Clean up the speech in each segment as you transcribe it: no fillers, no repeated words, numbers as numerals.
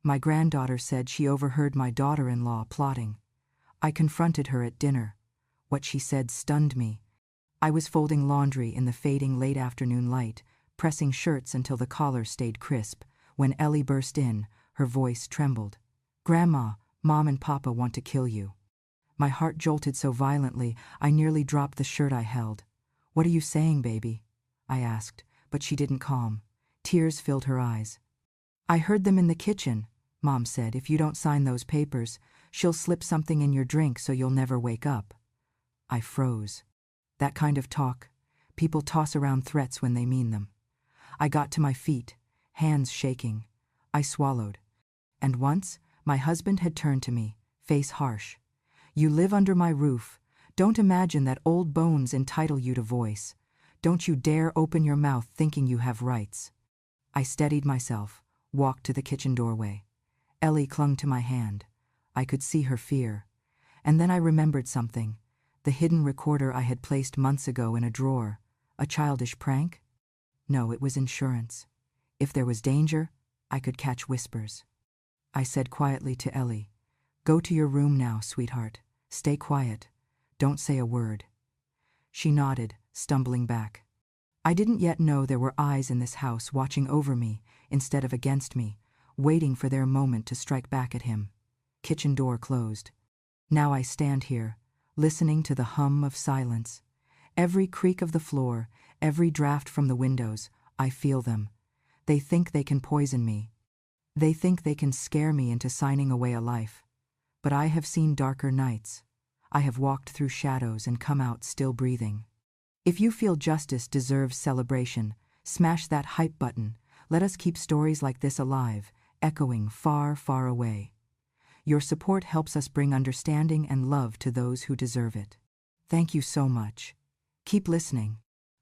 My granddaughter said she overheard my daughter-in-law plotting. I confronted her at dinner. What she said stunned me. I was folding laundry in the fading late afternoon light, pressing shirts until the collar stayed crisp, when Ellie burst in, her voice trembled. "Grandma, Mom and Papa want to kill you." My heart jolted so violently, I nearly dropped the shirt I held. "What are you saying, baby?" I asked, but she didn't calm. Tears filled her eyes. "I heard them in the kitchen," Mom said. "If you don't sign those papers, she'll slip something in your drink so you'll never wake up." I froze. That kind of talk, people toss around threats when they mean them. I got to my feet, hands shaking. I swallowed. And once, my husband had turned to me, face harsh. "You live under my roof. Don't imagine that old bones entitle you to voice. Don't you dare open your mouth thinking you have rights." I steadied myself, walked to the kitchen doorway. Ellie clung to my hand. I could see her fear. And then I remembered something. The hidden recorder I had placed months ago in a drawer. A childish prank? No, it was insurance. If there was danger, I could catch whispers. I said quietly to Ellie, "Go to your room now, sweetheart. Stay quiet. Don't say a word." She nodded, stumbling back. I didn't yet know there were eyes in this house watching over me instead of against me, waiting for their moment to strike back at him. Kitchen door closed. Now I stand here, listening to the hum of silence. Every creak of the floor, every draft from the windows, I feel them. They think they can poison me. They think they can scare me into signing away a life. But I have seen darker nights. I have walked through shadows and come out still breathing. If you feel justice deserves celebration, smash that hype button. Let us keep stories like this alive, echoing far, far away. Your support helps us bring understanding and love to those who deserve it. Thank you so much. Keep listening.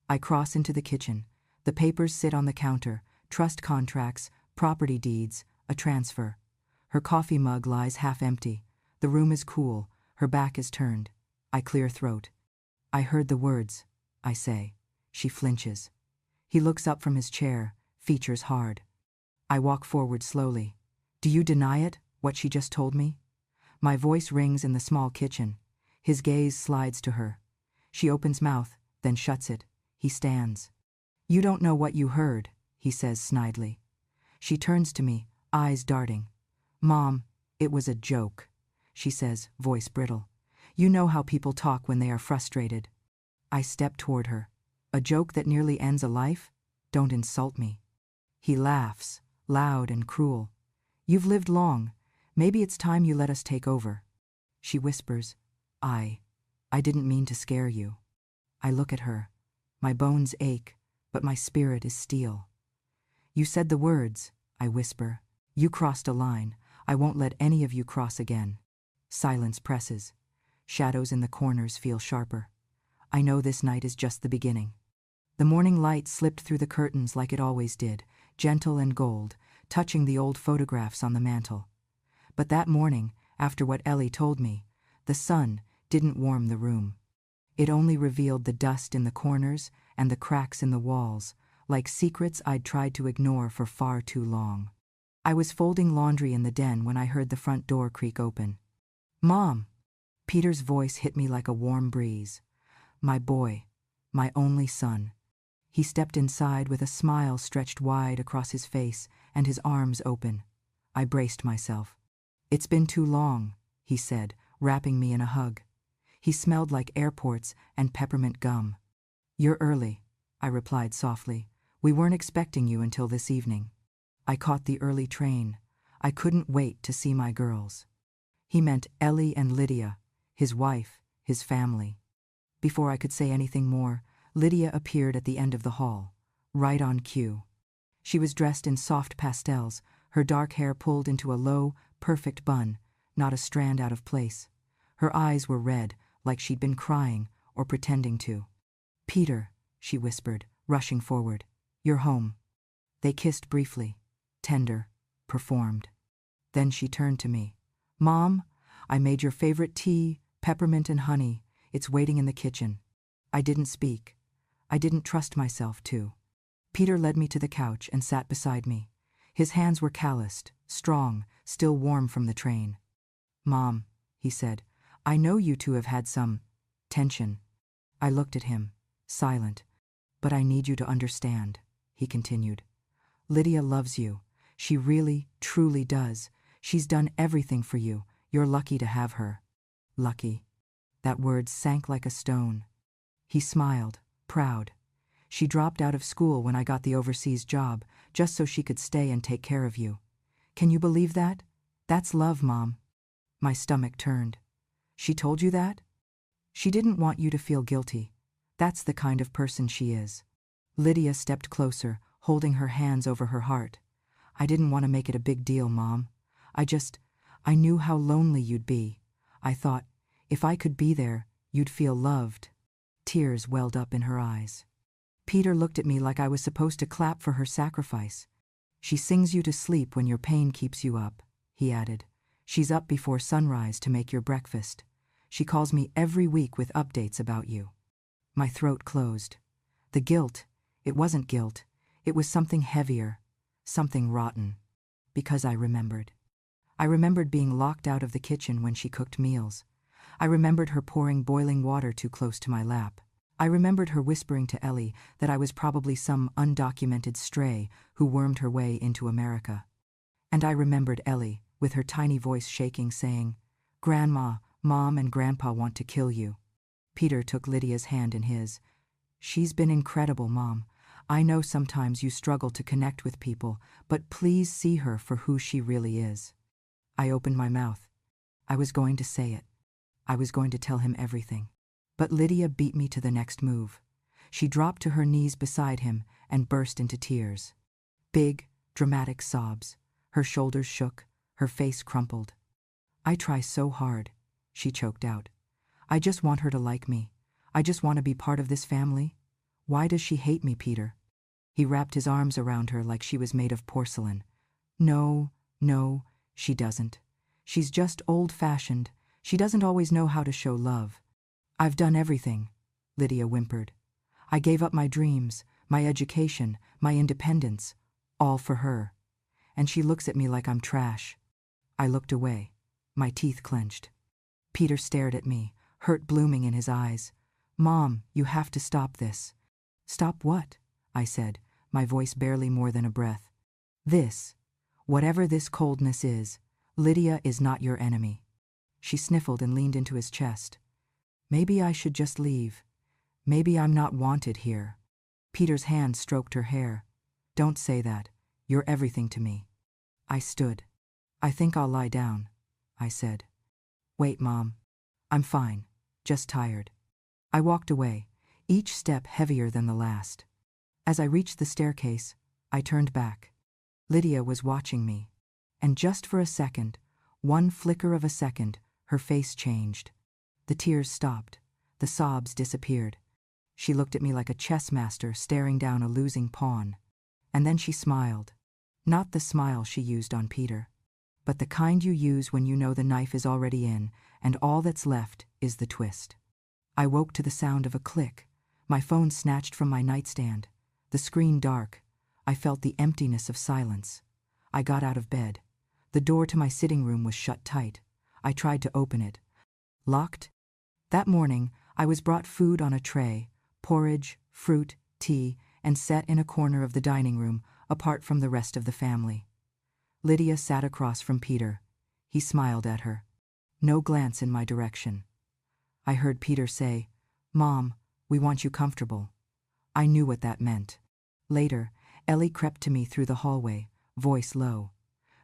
I cross into the kitchen. The papers sit on the counter, trust contracts, property deeds, a transfer. Her coffee mug lies half empty. The room is cool. Her back is turned. I clear throat. "I heard the words," I say. She flinches. He looks up from his chair, features hard. I walk forward slowly. "Do you deny it, what she just told me?" My voice rings in the small kitchen. His gaze slides to her. She opens mouth, then shuts it. He stands. "You don't know what you heard," he says snidely. She turns to me, eyes darting. "Mom, it was a joke," she says, voice brittle. "You know how people talk when they are frustrated." I step toward her. "A joke that nearly ends a life? Don't insult me." He laughs, loud and cruel. "You've lived long. Maybe it's time you let us take over." She whispers, I didn't mean to scare you." I look at her. My bones ache, but my spirit is steel. "You said the words," I whisper. "You crossed a line. I won't let any of you cross again." Silence presses. Shadows in the corners feel sharper. I know this night is just the beginning. The morning light slipped through the curtains like it always did, gentle and gold, touching the old photographs on the mantel. But that morning, after what Ellie told me, the sun didn't warm the room. It only revealed the dust in the corners and the cracks in the walls, like secrets I'd tried to ignore for far too long. I was folding laundry in the den when I heard the front door creak open. "Mom!" Peter's voice hit me like a warm breeze. My boy, my only son. He stepped inside with a smile stretched wide across his face and his arms open. I braced myself. "It's been too long," he said, wrapping me in a hug. He smelled like airports and peppermint gum. "You're early," I replied softly. "We weren't expecting you until this evening." I caught the early train. I couldn't wait to see my girls. He meant Ellie and Lydia, his wife, his family. Before I could say anything more, Lydia appeared at the end of the hall, right on cue. She was dressed in soft pastels, her dark hair pulled into a low, perfect bun, not a strand out of place. Her eyes were red, like she'd been crying or pretending to. "Peter," she whispered, rushing forward. "You're home." They kissed briefly, tender, performed. Then she turned to me. "Mom, I made your favorite tea, peppermint and honey. It's waiting in the kitchen." I didn't speak. I didn't trust myself to. Peter led me to the couch and sat beside me. His hands were calloused, strong, still warm from the train. "Mom," he said, "I know you two have had some tension." I looked at him, silent. "But I need you to understand," he continued. "Lydia loves you. She really, truly does. She's done everything for you. You're lucky to have her." Lucky. That word sank like a stone. He smiled, proud. "She dropped out of school when I got the overseas job, just so she could stay and take care of you. Can you believe that? That's love, Mom." My stomach turned. "She told you that?" "She didn't want you to feel guilty. That's the kind of person she is." Lydia stepped closer, holding her hands over her heart. "I didn't want to make it a big deal, Mom. I knew how lonely you'd be. I thought, if I could be there, you'd feel loved." Tears welled up in her eyes. Peter looked at me like I was supposed to clap for her sacrifice. "She sings you to sleep when your pain keeps you up," he added. "She's up before sunrise to make your breakfast. She calls me every week with updates about you." My throat closed. The guilt, it wasn't guilt. It was something heavier, something rotten. Because I remembered. I remembered being locked out of the kitchen when she cooked meals. I remembered her pouring boiling water too close to my lap. I remembered her whispering to Ellie that I was probably some undocumented stray who wormed her way into America. And I remembered Ellie, with her tiny voice shaking, saying, "Grandma, Mom and Grandpa want to kill you." Peter took Lydia's hand in his. "She's been incredible, Mom. I know sometimes you struggle to connect with people, but please see her for who she really is." I opened my mouth. I was going to say it. I was going to tell him everything. But Lydia beat me to the next move. She dropped to her knees beside him and burst into tears. Big, dramatic sobs. Her shoulders shook, her face crumpled. "I try so hard," she choked out. "I just want her to like me. I just want to be part of this family. Why does she hate me, Peter?" He wrapped his arms around her like she was made of porcelain. No, she doesn't. She's just old-fashioned. She doesn't always know how to show love." "I've done everything," Lydia whimpered. "I gave up my dreams, my education, my independence, all for her. And she looks at me like I'm trash." I looked away, my teeth clenched. Peter stared at me, hurt blooming in his eyes. "Mom, you have to stop this." "Stop what?" I said, my voice barely more than a breath. "This. Whatever this coldness is, Lydia is not your enemy." She sniffled and leaned into his chest. "Maybe I should just leave. Maybe I'm not wanted here." Peter's hand stroked her hair. "Don't say that. You're everything to me." I stood. "I think I'll lie down," I said. "Wait, Mom. I'm fine. Just tired." I walked away, each step heavier than the last. As I reached the staircase, I turned back. Lydia was watching me. And just for a second, one flicker of a second, her face changed. The tears stopped. The sobs disappeared. She looked at me like a chess master staring down a losing pawn. And then she smiled. Not the smile she used on Peter, but the kind you use when you know the knife is already in and all that's left is the twist. I woke to the sound of a click. My phone snatched from my nightstand. The screen dark. I felt the emptiness of silence. I got out of bed. The door to my sitting room was shut tight. I tried to open it. Locked? That morning, I was brought food on a tray, porridge, fruit, tea, and set in a corner of the dining room, apart from the rest of the family. Lydia sat across from Peter. He smiled at her. No glance in my direction. I heard Peter say, "Mom, we want you comfortable." I knew what that meant. Later, Ellie crept to me through the hallway, voice low.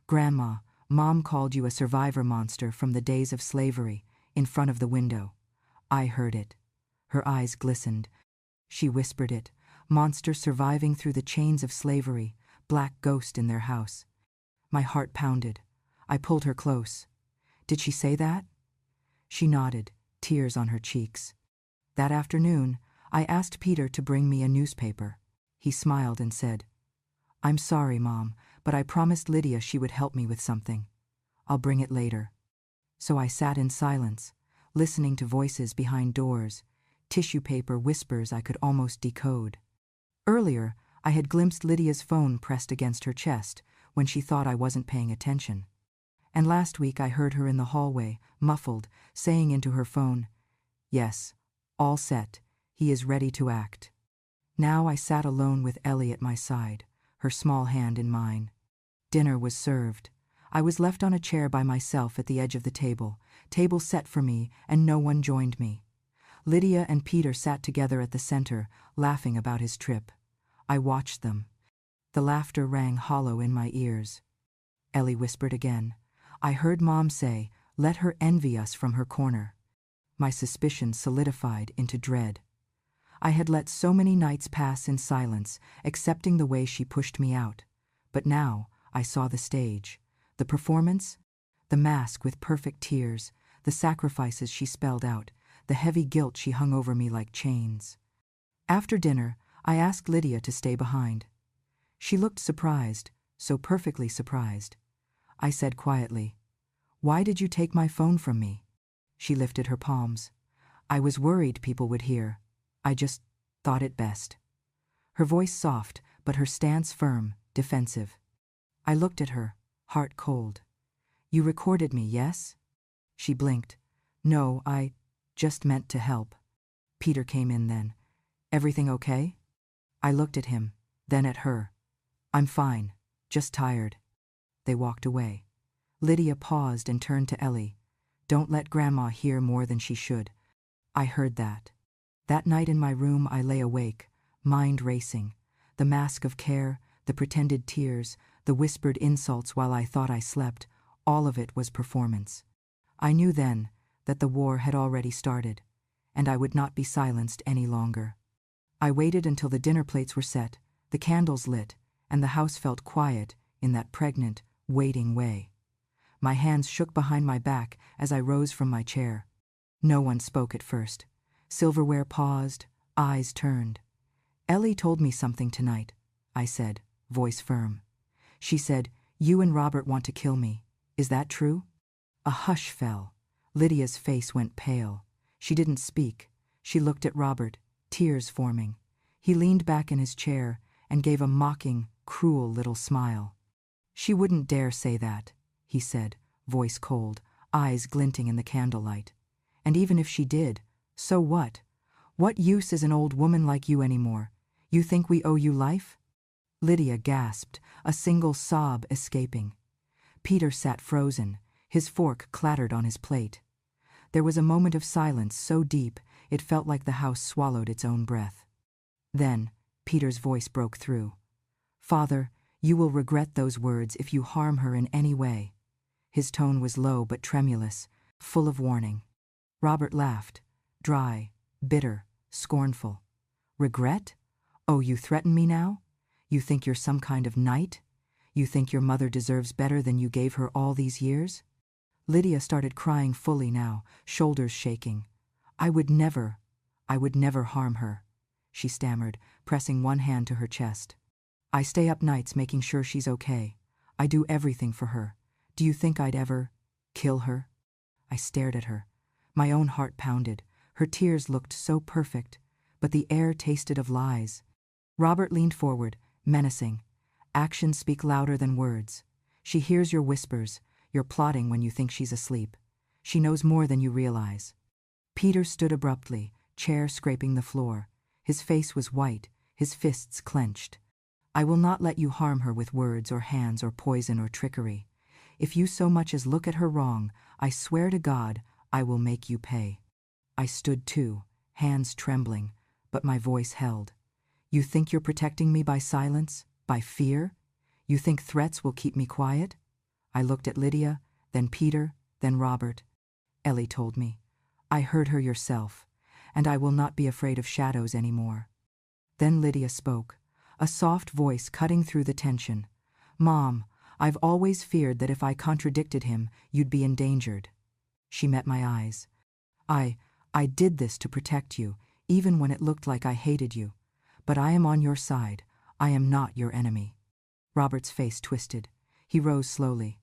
"Grandma, Mom called you a survivor monster from the days of slavery, in front of the window." I heard it. Her eyes glistened. She whispered it, monster surviving through the chains of slavery, black ghost in their house. My heart pounded. I pulled her close. "Did she say that?" She nodded, tears on her cheeks. That afternoon, I asked Peter to bring me a newspaper. He smiled and said, "I'm sorry, Mom, but I promised Lydia she would help me with something. I'll bring it later." So I sat in silence, listening to voices behind doors, tissue paper whispers I could almost decode. Earlier, I had glimpsed Lydia's phone pressed against her chest when she thought I wasn't paying attention. And last week I heard her in the hallway, muffled, saying into her phone, "Yes, all set, he is ready to act." Now I sat alone with Ellie at my side, her small hand in mine. Dinner was served. I was left on a chair by myself at the edge of the table set for me, and no one joined me. Lydia and Peter sat together at the center, laughing about his trip. I watched them. The laughter rang hollow in my ears. Ellie whispered again. I heard Mom say, "Let her envy us from her corner." My suspicion solidified into dread. I had let so many nights pass in silence, accepting the way she pushed me out. But now I saw the stage, the performance, the mask with perfect tears, the sacrifices she spelled out, the heavy guilt she hung over me like chains. After dinner, I asked Lydia to stay behind. She looked surprised, so perfectly surprised. I said quietly, "Why did you take my phone from me?" She lifted her palms. "I was worried people would hear. I just thought it best." Her voice soft, but her stance firm, defensive. I looked at her, heart cold. "You recorded me, yes?" She blinked. "No, I just meant to help." Peter came in then. "Everything okay?" I looked at him, then at her. "I'm fine, just tired." They walked away. Lydia paused and turned to Ellie. "Don't let Grandma hear more than she should." I heard that. That night in my room I lay awake, mind racing. The mask of care, the pretended tears, the whispered insults while I thought I slept, all of it was performance. I knew then that the war had already started, and I would not be silenced any longer. I waited until the dinner plates were set, the candles lit, and the house felt quiet in that pregnant, waiting way. My hands shook behind my back as I rose from my chair. No one spoke at first. Silverware paused, eyes turned. "Ellie told me something tonight," I said, voice firm. "She said, 'You and Robert want to kill me. Is that true?'" A hush fell. Lydia's face went pale. She didn't speak. She looked at Robert, tears forming. He leaned back in his chair and gave a mocking, cruel little smile. "She wouldn't dare say that," he said, voice cold, eyes glinting in the candlelight. "And even if she did, so what? What use is an old woman like you anymore? You think we owe you life?" Lydia gasped, a single sob escaping. Peter sat frozen, his fork clattered on his plate. There was a moment of silence so deep it felt like the house swallowed its own breath. Then Peter's voice broke through. "Father, you will regret those words if you harm her in any way." His tone was low but tremulous, full of warning. Robert laughed, dry, bitter, scornful. "Regret? Oh, you threaten me now? You think you're some kind of knight? You think your mother deserves better than you gave her all these years?" Lydia started crying fully now, shoulders shaking. I would never harm her," she stammered, pressing one hand to her chest. "I stay up nights making sure she's okay. I do everything for her. Do you think I'd ever kill her?" I stared at her. My own heart pounded. Her tears looked so perfect, but the air tasted of lies. Robert leaned forward, menacing. "Actions speak louder than words. She hears your whispers. You're plotting when you think she's asleep. She knows more than you realize." Peter stood abruptly, chair scraping the floor. His face was white, his fists clenched. "I will not let you harm her with words or hands or poison or trickery. If you so much as look at her wrong, I swear to God, I will make you pay." I stood too, hands trembling, but my voice held. "You think you're protecting me by silence, by fear? You think threats will keep me quiet?" I looked at Lydia, then Peter, then Robert. "Ellie told me. I heard her yourself, and I will not be afraid of shadows anymore." Then Lydia spoke, a soft voice cutting through the tension. "Mom, I've always feared that if I contradicted him, you'd be endangered." She met my eyes. I did this to protect you, even when it looked like I hated you. But I am on your side. I am not your enemy." Robert's face twisted. He rose slowly.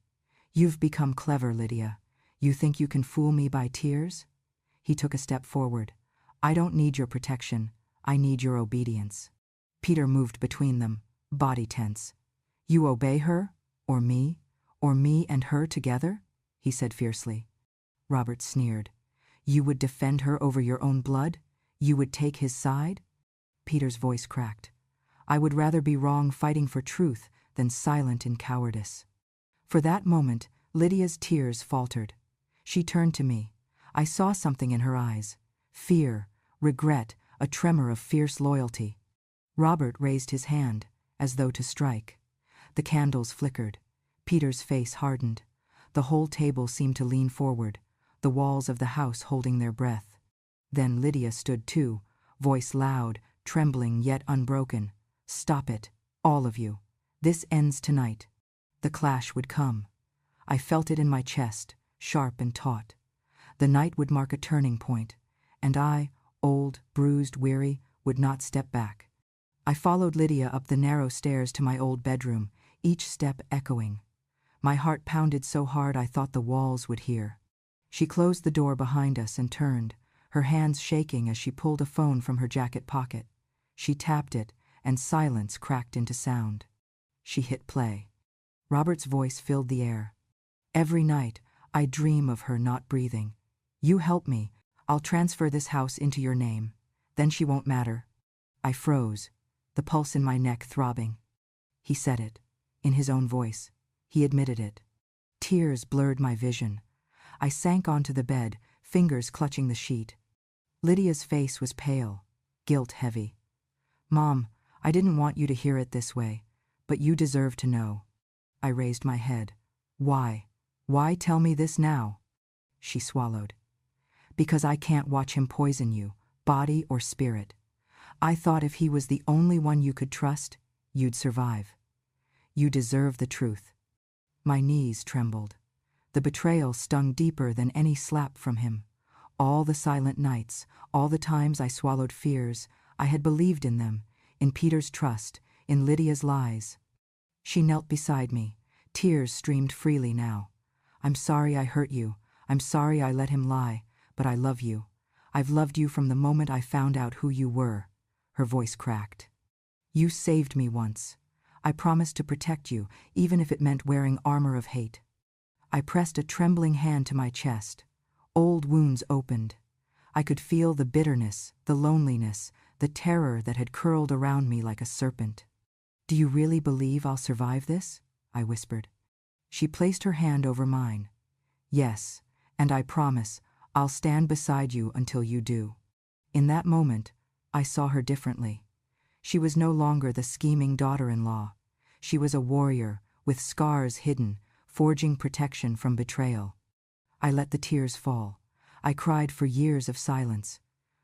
"You've become clever, Lydia. You think you can fool me by tears?" He took a step forward. "I don't need your protection. I need your obedience." Peter moved between them, body tense. "You obey her? Or me? Or me and her together? He said fiercely. Robert sneered. You would defend her over your own blood? You would take his side? Peter's voice cracked. I would rather be wrong fighting for truth than silent in cowardice. For that moment, Lydia's tears faltered. She turned to me. I saw something in her eyes. Fear, regret, a tremor of fierce loyalty. Robert raised his hand, as though to strike. The candles flickered. Peter's face hardened. The whole table seemed to lean forward, the walls of the house holding their breath. Then Lydia stood too, voice loud, trembling yet unbroken. Stop it, all of you. This ends tonight. The clash would come. I felt it in my chest, sharp and taut. The night would mark a turning point, and I, old, bruised, weary, would not step back. I followed Lydia up the narrow stairs to my old bedroom, each step echoing. My heart pounded so hard I thought the walls would hear. She closed the door behind us and turned, her hands shaking as she pulled a phone from her jacket pocket. She tapped it, and silence cracked into sound. She hit play. Robert's voice filled the air. Every night, I dream of her not breathing. You help me. I'll transfer this house into your name. Then she won't matter. I froze, the pulse in my neck throbbing. He said it, in his own voice. He admitted it. Tears blurred my vision. I sank onto the bed, fingers clutching the sheet. Lydia's face was pale, guilt heavy. Mom, I didn't want you to hear it this way, but you deserve to know. I raised my head. Why? Why tell me this now? She swallowed. Because I can't watch him poison you, body or spirit. I thought if he was the only one you could trust, you'd survive. You deserve the truth. My knees trembled. The betrayal stung deeper than any slap from him. All the silent nights, all the times I swallowed fears, I had believed in them, in Peter's trust, in Lydia's lies. She knelt beside me. Tears streamed freely now. I'm sorry I hurt you. I'm sorry I let him lie, but I love you. I've loved you from the moment I found out who you were. Her voice cracked. You saved me once. I promised to protect you, even if it meant wearing armor of hate. I pressed a trembling hand to my chest. Old wounds opened. I could feel the bitterness, the loneliness, the terror that had curled around me like a serpent. Do you really believe I'll survive this? I whispered. She placed her hand over mine. Yes, and I promise, I'll stand beside you until you do. In that moment, I saw her differently. She was no longer the scheming daughter-in-law. She was a warrior, with scars hidden, forging protection from betrayal. I let the tears fall. I cried for years of silence.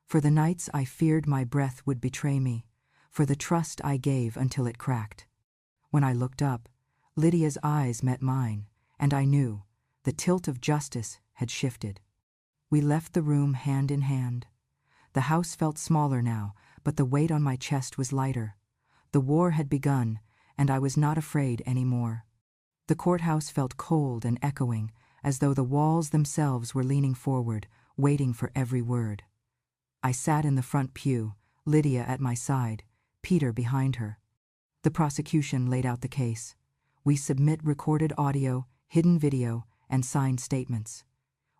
For the nights I feared my breath would betray me. For the trust I gave until it cracked. When I looked up, Lydia's eyes met mine, and I knew the tilt of justice had shifted. We left the room hand in hand. The house felt smaller now, but the weight on my chest was lighter. The war had begun, and I was not afraid anymore. The courthouse felt cold and echoing, as though the walls themselves were leaning forward, waiting for every word. I sat in the front pew, Lydia at my side, Peter behind her. The prosecution laid out the case. We submit recorded audio, hidden video, and signed statements.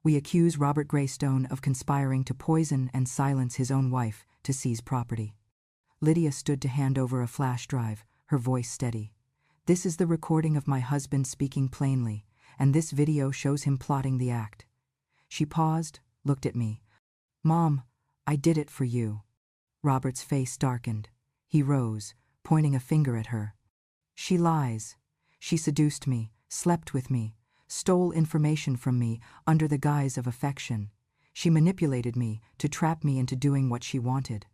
We accuse Robert Greystone of conspiring to poison and silence his own wife to seize property. Lydia stood to hand over a flash drive, her voice steady. This is the recording of my husband speaking plainly, and this video shows him plotting the act. She paused, looked at me. Mom, I did it for you. Robert's face darkened. He rose, pointing a finger at her. She lies. She seduced me, slept with me, stole information from me under the guise of affection. She manipulated me to trap me into doing what she wanted.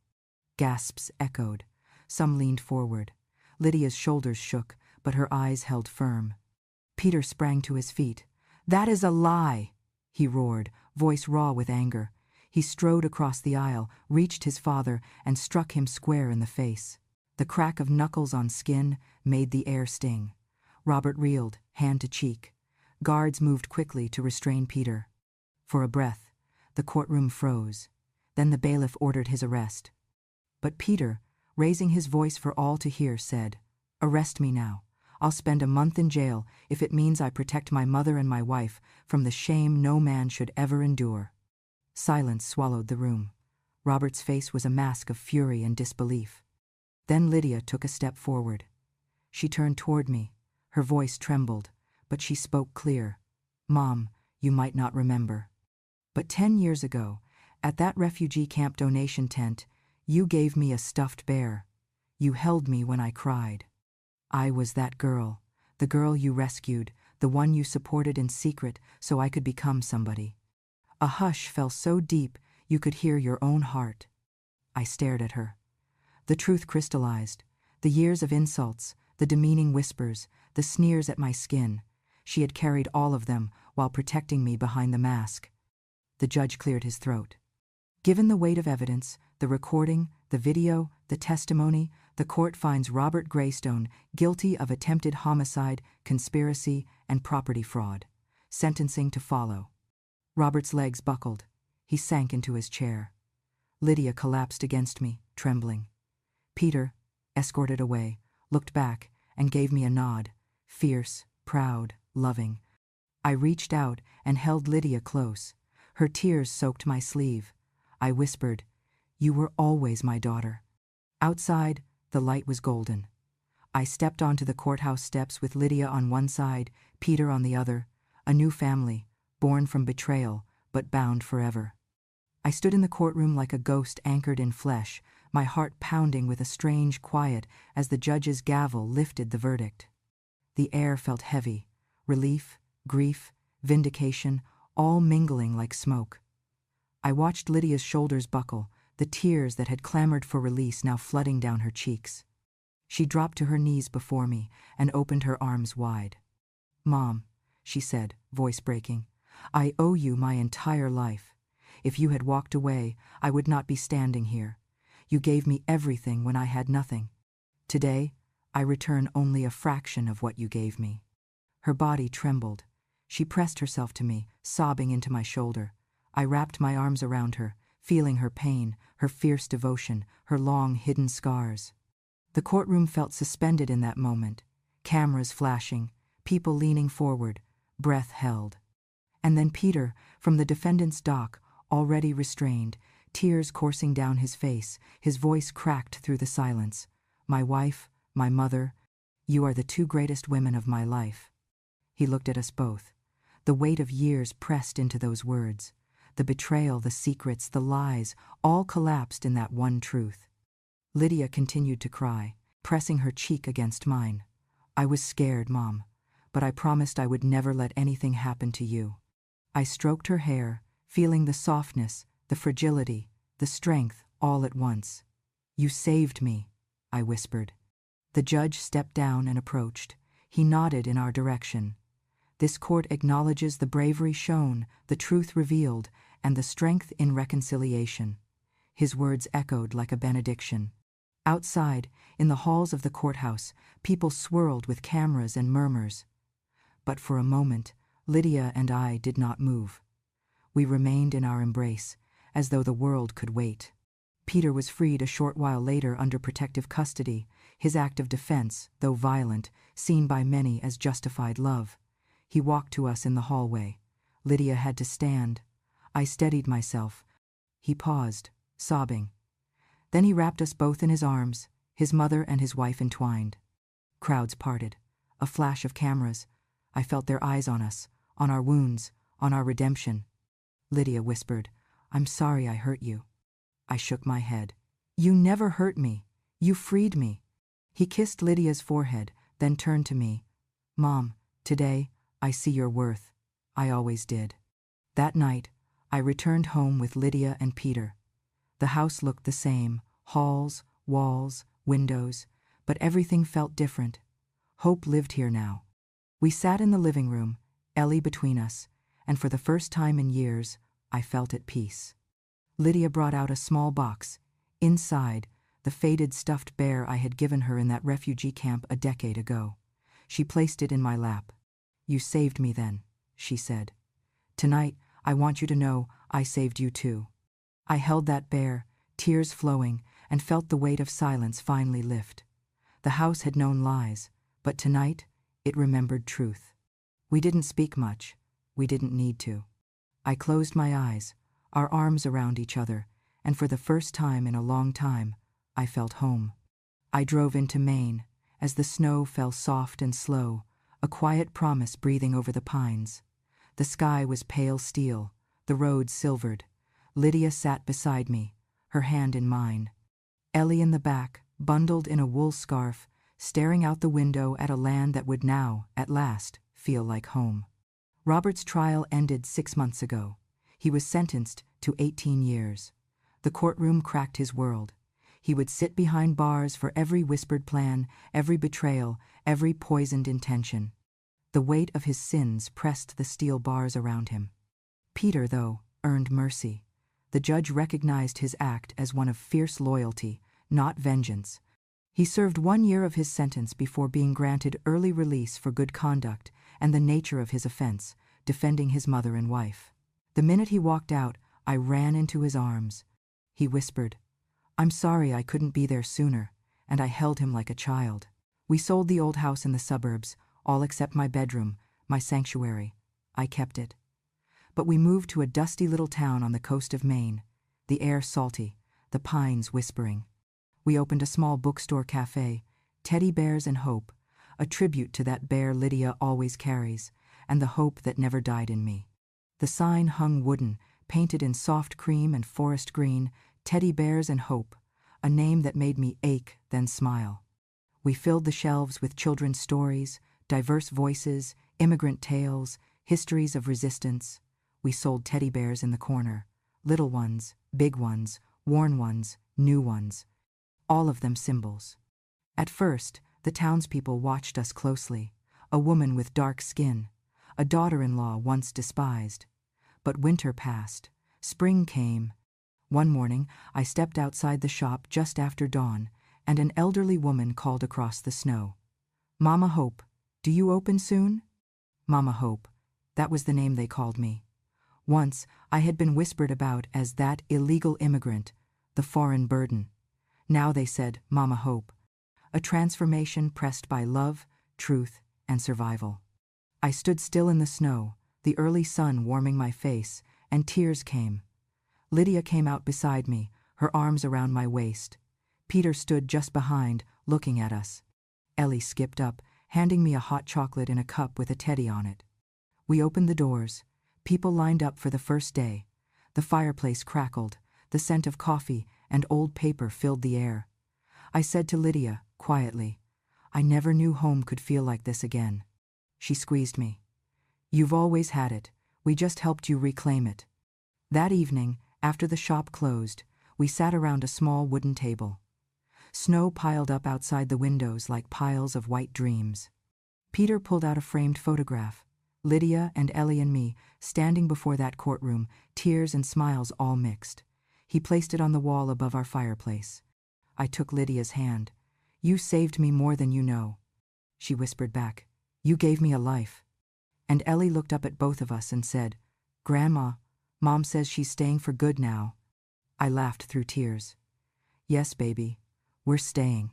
Gasps echoed. Some leaned forward. Lydia's shoulders shook, but her eyes held firm. Peter sprang to his feet. That is a lie, he roared, voice raw with anger. He strode across the aisle, reached his father, and struck him square in the face. The crack of knuckles on skin made the air sting. Robert reeled, hand to cheek. Guards moved quickly to restrain Peter. For a breath, the courtroom froze. Then the bailiff ordered his arrest. But Peter, raising his voice for all to hear, said, "Arrest me now. I'll spend a month in jail if it means I protect my mother and my wife from the shame no man should ever endure." Silence swallowed the room. Robert's face was a mask of fury and disbelief. Then Lydia took a step forward. She turned toward me. Her voice trembled, but she spoke clear. "Mom, you might not remember, but 10 years ago, at that refugee camp donation tent, you gave me a stuffed bear. You held me when I cried. I was that girl, the girl you rescued, the one you supported in secret so I could become somebody." A hush fell so deep you could hear your own heart. I stared at her. The truth crystallized. The years of insults, the demeaning whispers, the sneers at my skin. She had carried all of them while protecting me behind the mask. The judge cleared his throat. "Given the weight of evidence, the recording, the video, the testimony, the court finds Robert Greystone guilty of attempted homicide, conspiracy, and property fraud. Sentencing to follow." Robert's legs buckled. He sank into his chair. Lydia collapsed against me, trembling. Peter, escorted away, looked back and gave me a nod, fierce, proud, loving. I reached out and held Lydia close. Her tears soaked my sleeve. I whispered, "You were always my daughter." Outside, the light was golden. I stepped onto the courthouse steps with Lydia on one side, Peter on the other, a new family, born from betrayal, but bound forever. I stood in the courtroom like a ghost anchored in flesh, my heart pounding with a strange quiet as the judge's gavel lifted the verdict. The air felt heavy, relief, grief, vindication, all mingling like smoke. I watched Lydia's shoulders buckle, the tears that had clamored for release now flooding down her cheeks. She dropped to her knees before me and opened her arms wide. "Mom," she said, voice breaking, "I owe you my entire life. If you had walked away, I would not be standing here. You gave me everything when I had nothing. Today, I return only a fraction of what you gave me." Her body trembled. She pressed herself to me, sobbing into my shoulder. I wrapped my arms around her, feeling her pain, her fierce devotion, her long hidden scars. The courtroom felt suspended in that moment, cameras flashing, people leaning forward, breath held. And then Peter, from the defendant's dock, already restrained, tears coursing down his face, his voice cracked through the silence. "My wife, my mother, you are the two greatest women of my life." He looked at us both. The weight of years pressed into those words. The betrayal, the secrets, the lies, all collapsed in that one truth. Lydia continued to cry, pressing her cheek against mine. "I was scared, Mom, but I promised I would never let anything happen to you." I stroked her hair, feeling the softness, the fragility, the strength all at once. "You saved me," I whispered. The judge stepped down and approached. He nodded in our direction. "This court acknowledges the bravery shown, the truth revealed, and the strength in reconciliation." His words echoed like a benediction. Outside, in the halls of the courthouse, people swirled with cameras and murmurs. But for a moment, Lydia and I did not move. We remained in our embrace, as though the world could wait. Peter was freed a short while later under protective custody, his act of defense, though violent, seen by many as justified love. He walked to us in the hallway. Lydia had to stand. I steadied myself. He paused, sobbing. Then he wrapped us both in his arms, his mother and his wife entwined. Crowds parted. A flash of cameras. I felt their eyes on us, on our wounds, on our redemption. Lydia whispered, "I'm sorry I hurt you." I shook my head. "You never hurt me. You freed me." He kissed Lydia's forehead, then turned to me. "Mom, today, I see your worth. I always did." That night, I returned home with Lydia and Peter. The house looked the same, halls, walls, windows, but everything felt different. Hope lived here now. We sat in the living room, Ellie between us, and for the first time in years, I felt at peace. Lydia brought out a small box. Inside, the faded stuffed bear I had given her in that refugee camp a decade ago. She placed it in my lap. "You saved me then," she said. "Tonight, I want you to know I saved you too." I held that bear, tears flowing, and felt the weight of silence finally lift. The house had known lies, but tonight, It remembered truth. We didn't speak much. We didn't need to. I closed my eyes, our arms around each other, and for the first time in a long time, I felt home. I drove into Maine, as the snow fell soft and slow, a quiet promise breathing over the pines. The sky was pale steel, the road silvered. Lydia sat beside me, her hand in mine. Ellie in the back, bundled in a wool scarf, staring out the window at a land that would now, at last, feel like home. Robert's trial ended 6 months ago. He was sentenced to 18 years. The courtroom cracked his world. He would sit behind bars for every whispered plan, every betrayal, every poisoned intention. The weight of his sins pressed the steel bars around him. Peter, though, earned mercy. The judge recognized his act as one of fierce loyalty, not vengeance. He served 1 year of his sentence before being granted early release for good conduct and the nature of his offense, defending his mother and wife. The minute he walked out, I ran into his arms. He whispered, "I'm sorry I couldn't be there sooner," and I held him like a child. We sold the old house in the suburbs, all except my bedroom, my sanctuary. I kept it. But we moved to a dusty little town on the coast of Maine, the air salty, the pines whispering. We opened a small bookstore cafe, Teddy Bears and Hope, a tribute to that bear Lydia always carries, and the hope that never died in me. The sign hung wooden, painted in soft cream and forest green, Teddy Bears and Hope, a name that made me ache then smile. We filled the shelves with children's stories, diverse voices, immigrant tales, histories of resistance. We sold teddy bears in the corner, little ones, big ones, worn ones, new ones, all of them symbols. At first, the townspeople watched us closely, a woman with dark skin, a daughter-in-law once despised. But winter passed, spring came. One morning, I stepped outside the shop just after dawn, and an elderly woman called across the snow, "Mama Hope, do you open soon?" Mama Hope, that was the name they called me. Once, I had been whispered about as that illegal immigrant, the foreign burden. Now they said Mama Hope, a transformation pressed by love, truth, and survival. I stood still in the snow, the early sun warming my face, and tears came. Lydia came out beside me, her arms around my waist. Peter stood just behind, looking at us. Ellie skipped up, handing me a hot chocolate in a cup with a teddy on it. We opened the doors. People lined up for the first day. The fireplace crackled. The scent of coffee and old paper filled the air. I said to Lydia, quietly, "I never knew home could feel like this again." She squeezed me. "You've always had it. We just helped you reclaim it." That evening, after the shop closed, we sat around a small wooden table. Snow piled up outside the windows like piles of white dreams. Peter pulled out a framed photograph. Lydia and Ellie and me, standing before that courtroom, tears and smiles all mixed. He placed it on the wall above our fireplace. I took Lydia's hand. "You saved me more than you know." She whispered back, "You gave me a life." And Ellie looked up at both of us and said, "Grandma, Mom says she's staying for good now." I laughed through tears. "Yes, baby, we're staying."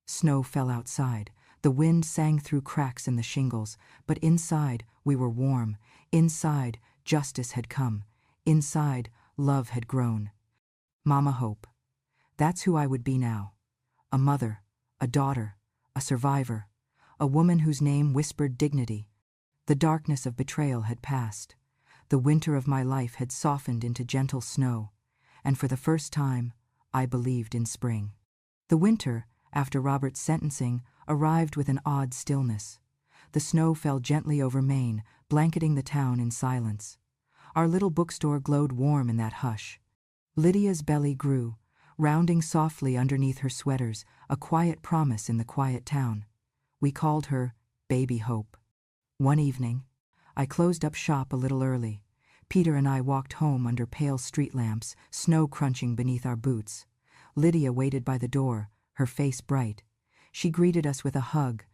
Snow fell outside. The wind sang through cracks in the shingles, but inside we were warm. Inside, justice had come. Inside, love had grown. Mama Hope. That's who I would be now. A mother, a daughter, a survivor, a woman whose name whispered dignity. The darkness of betrayal had passed. The winter of my life had softened into gentle snow, and for the first time, I believed in spring. The winter, after Robert's sentencing, arrived with an odd stillness. The snow fell gently over Maine, blanketing the town in silence. Our little bookstore glowed warm in that hush. Lydia's belly grew, rounding softly underneath her sweaters, a quiet promise in the quiet town. We called her Baby Hope. One evening, I closed up shop a little early. Peter and I walked home under pale street lamps, snow crunching beneath our boots. Lydia waited by the door, her face bright. She greeted us with a hug.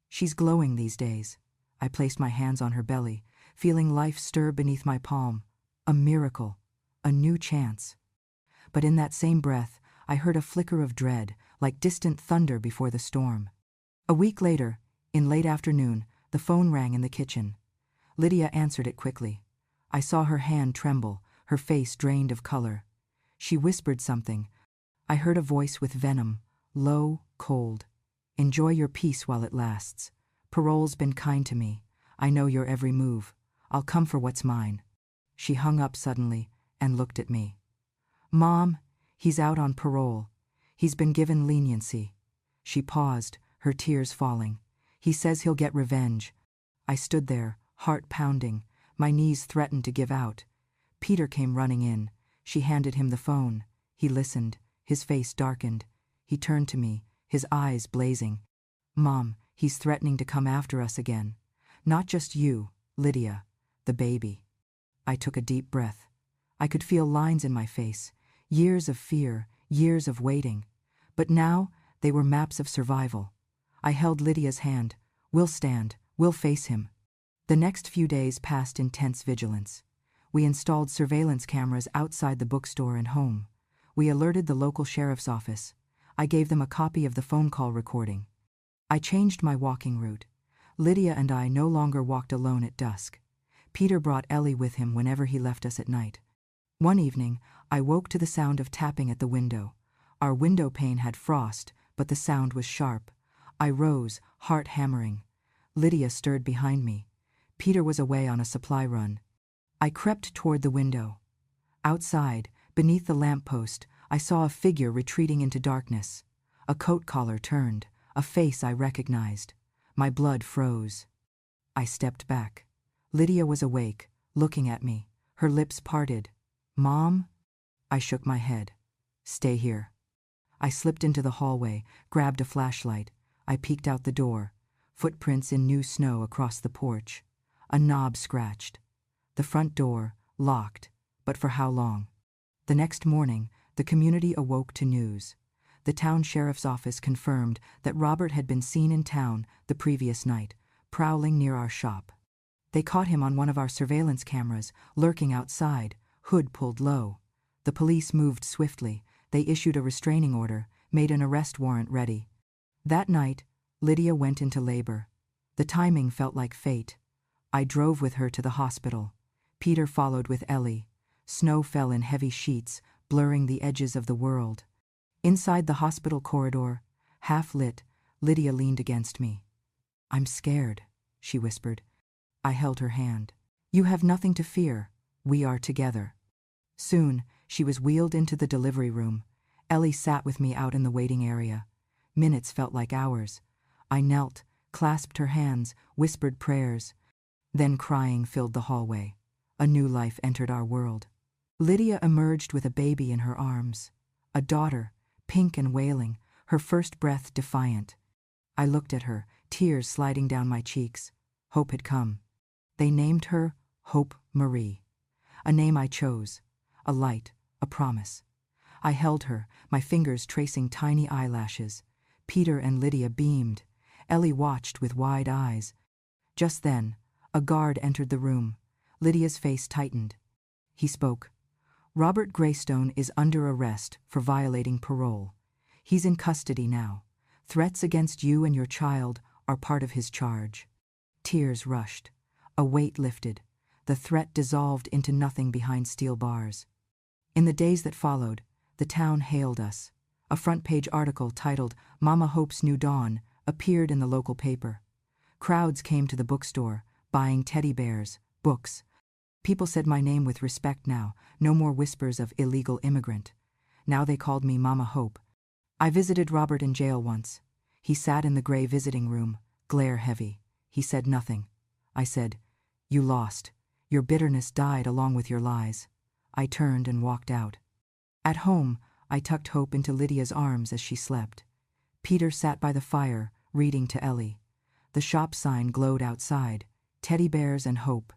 "She's glowing these days." I placed my hands on her belly, feeling life stir beneath my palm. A miracle, a new chance. But in that same breath, I heard a flicker of dread, like distant thunder before the storm. A week later, in late afternoon, The phone rang in the kitchen. Lydia answered it quickly. I saw her hand tremble, her face drained of color. She whispered something. I heard a voice with venom, low, cold. Enjoy your peace while it lasts. Parole's been kind to me. I know your every move. I'll come for what's mine. She hung up suddenly and looked at me. Mom, he's out on parole. He's been given leniency. She paused, her tears falling. He says he'll get revenge. I stood there, heart pounding. My knees threatened to give out. Peter came running in. She handed him the phone. He listened. His face darkened. He turned to me, his eyes blazing. Mom, he's threatening to come after us again. Not just you, Lydia, the baby. I took a deep breath. I could feel lines in my face, years of fear, years of waiting. But now, they were maps of survival. I held Lydia's hand. We'll stand. We'll face him. The next few days passed in tense vigilance. We installed surveillance cameras outside the bookstore and home. We alerted the local sheriff's office. I gave them a copy of the phone call recording. I changed my walking route. Lydia and I no longer walked alone at dusk. Peter brought Ellie with him whenever he left us at night. One evening, I woke to the sound of tapping at the window. Our window pane had frost, but the sound was sharp. I rose, heart hammering. Lydia stirred behind me. Peter was away on a supply run. I crept toward the window. Outside, beneath the lamppost, I saw a figure retreating into darkness. A coat collar turned, a face I recognized. My blood froze. I stepped back. Lydia was awake, looking at me, her lips parted. Mom? I shook my head. Stay here. I slipped into the hallway, grabbed a flashlight. I peeked out the door. Footprints in new snow across the porch. A knob scratched. The front door, locked, but for how long? The next morning, the community awoke to news. The town sheriff's office confirmed that Robert had been seen in town the previous night, prowling near our shop. They caught him on one of our surveillance cameras, lurking outside, hood pulled low. The police moved swiftly. They issued a restraining order, made an arrest warrant ready. That night, Lydia went into labor. The timing felt like fate. I drove with her to the hospital. Peter followed with Ellie. Snow fell in heavy sheets, blurring the edges of the world. Inside the hospital corridor, half lit, Lydia leaned against me. I'm scared, she whispered. I held her hand. You have nothing to fear. We are together. Soon, she was wheeled into the delivery room. Ellie sat with me out in the waiting area. Minutes felt like hours. I knelt, clasped her hands, whispered prayers. Then crying filled the hallway. A new life entered our world. Lydia emerged with a baby in her arms. A daughter, pink and wailing, her first breath defiant. I looked at her, tears sliding down my cheeks. Hope had come. They named her Hope Marie. A name I chose. A light, a promise. I held her, my fingers tracing tiny eyelashes. Peter and Lydia beamed. Ellie watched with wide eyes. Just then, a guard entered the room. Lydia's face tightened. He spoke. Robert Greystone is under arrest for violating parole. He's in custody now. Threats against you and your child are part of his charge. Tears rushed. A weight lifted. The threat dissolved into nothing behind steel bars. In the days that followed, the town hailed us. A front-page article titled Mama Hope's New Dawn appeared in the local paper. Crowds came to the bookstore, buying teddy bears, books. People said my name with respect now, no more whispers of illegal immigrant. Now they called me Mama Hope. I visited Robert in jail once. He sat in the gray visiting room, glare heavy. He said nothing. I said, You lost. Your bitterness died along with your lies. I turned and walked out. At home, I tucked Hope into Lydia's arms as she slept. Peter sat by the fire, reading to Ellie. The shop sign glowed outside, teddy bears and hope.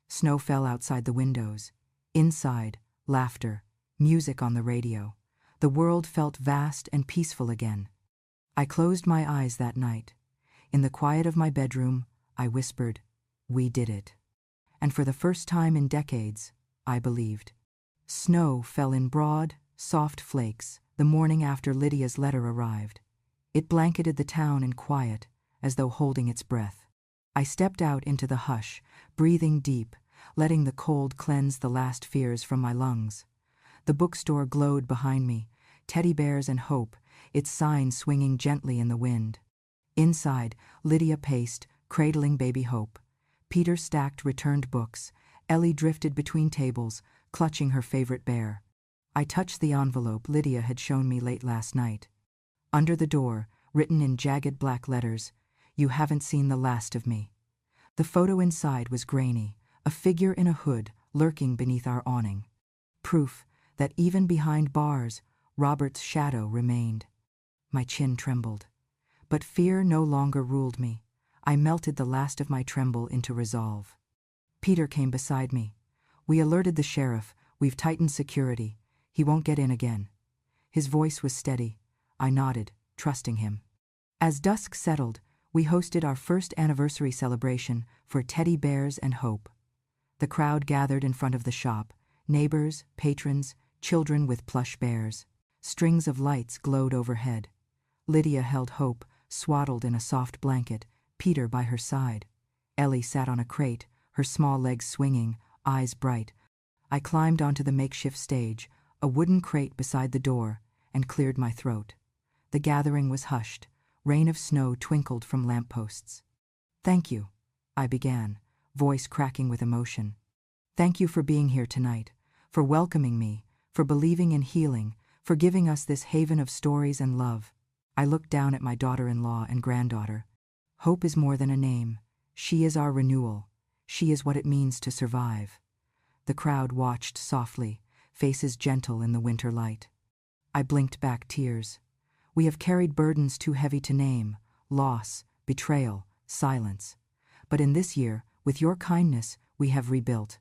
Snow fell outside the windows. Inside, laughter, music on the radio. The world felt vast and peaceful again. I closed my eyes that night. In the quiet of my bedroom, I whispered, We did it. And for the first time in decades, I believed. Snow fell in broad, soft flakes the morning after Lydia's letter arrived. It blanketed the town in quiet, as though holding its breath. I stepped out into the hush, breathing deep, letting the cold cleanse the last fears from my lungs. The bookstore glowed behind me, teddy bears and hope, its sign swinging gently in the wind. Inside, Lydia paced, cradling baby Hope. Peter stacked returned books. Ellie drifted between tables, clutching her favorite bear. I touched the envelope Lydia had shown me late last night. Under the door, written in jagged black letters, "You haven't seen the last of me." The photo inside was grainy, a figure in a hood lurking beneath our awning. Proof that even behind bars, Robert's shadow remained. My chin trembled. But fear no longer ruled me. I melted the last of my tremble into resolve. Peter came beside me. "We alerted the sheriff. We've tightened security. He won't get in again." His voice was steady. I nodded, trusting him. As dusk settled, we hosted our first anniversary celebration for teddy bears and hope. The crowd gathered in front of the shop, neighbors, patrons, children with plush bears. Strings of lights glowed overhead. Lydia held Hope, swaddled in a soft blanket, Peter by her side. Ellie sat on a crate, her small legs swinging, eyes bright. I climbed onto the makeshift stage, a wooden crate beside the door, and cleared my throat. The gathering was hushed. Rain of snow twinkled from lampposts. "Thank you," I began, voice cracking with emotion. "Thank you for being here tonight, for welcoming me, for believing in healing, for giving us this haven of stories and love." I looked down at my daughter-in-law and granddaughter. Hope is more than a name. She is our renewal. She is what it means to survive. The crowd watched softly, faces gentle in the winter light. I blinked back tears. We have carried burdens too heavy to name: loss, betrayal, silence. But in this year, with your kindness, we have rebuilt.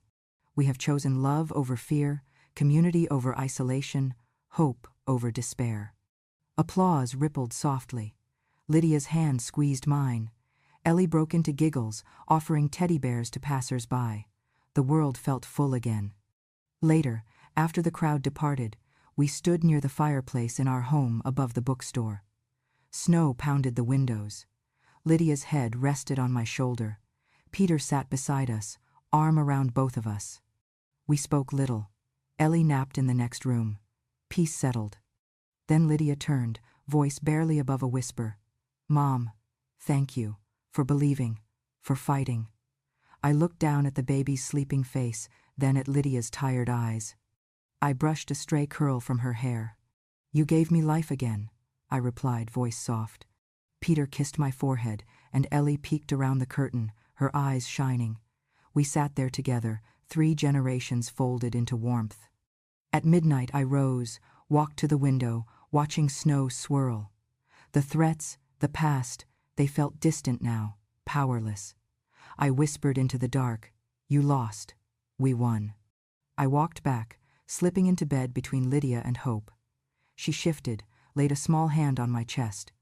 We have chosen love over fear, community over isolation, hope over despair. Applause rippled softly. Lydia's hand squeezed mine. Ellie broke into giggles, offering teddy bears to passers-by. The world felt full again. Later, after the crowd departed, we stood near the fireplace in our home above the bookstore. Snow pounded the windows. Lydia's head rested on my shoulder. Peter sat beside us, arm around both of us. We spoke little. Ellie napped in the next room. Peace settled. Then Lydia turned, voice barely above a whisper. "Mom, thank you, for believing, for fighting." I looked down at the baby's sleeping face, then at Lydia's tired eyes. I brushed a stray curl from her hair. "You gave me life again," I replied, voice soft. Peter kissed my forehead, and Ellie peeked around the curtain, her eyes shining. We sat there together, 3 generations folded into warmth. At midnight I rose, walked to the window, watching snow swirl. The threats, the past, they felt distant now, powerless. I whispered into the dark, "You lost. We won." I walked back, slipping into bed between Lydia and Hope. She shifted, laid a small hand on my chest.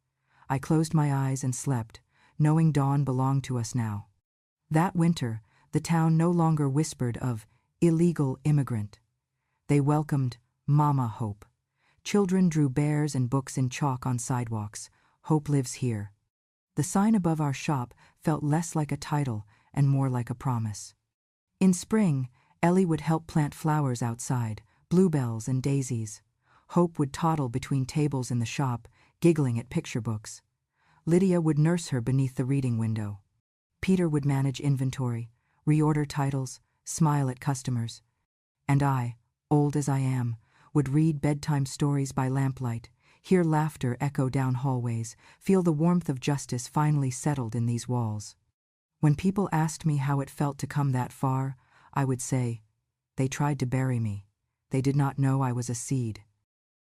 I closed my eyes and slept, knowing dawn belonged to us now. That winter, the town no longer whispered of illegal immigrant. They welcomed Mama Hope. Children drew bears and books in chalk on sidewalks. "Hope lives here." The sign above our shop felt less like a title and more like a promise. In spring, Ellie would help plant flowers outside, bluebells and daisies. Hope would toddle between tables in the shop, giggling at picture books. Lydia would nurse her beneath the reading window. Peter would manage inventory, reorder titles, smile at customers. And I, old as I am, would read bedtime stories by lamplight, hear laughter echo down hallways, feel the warmth of justice finally settled in these walls. When people asked me how it felt to come that far, I would say, "They tried to bury me. They did not know I was a seed."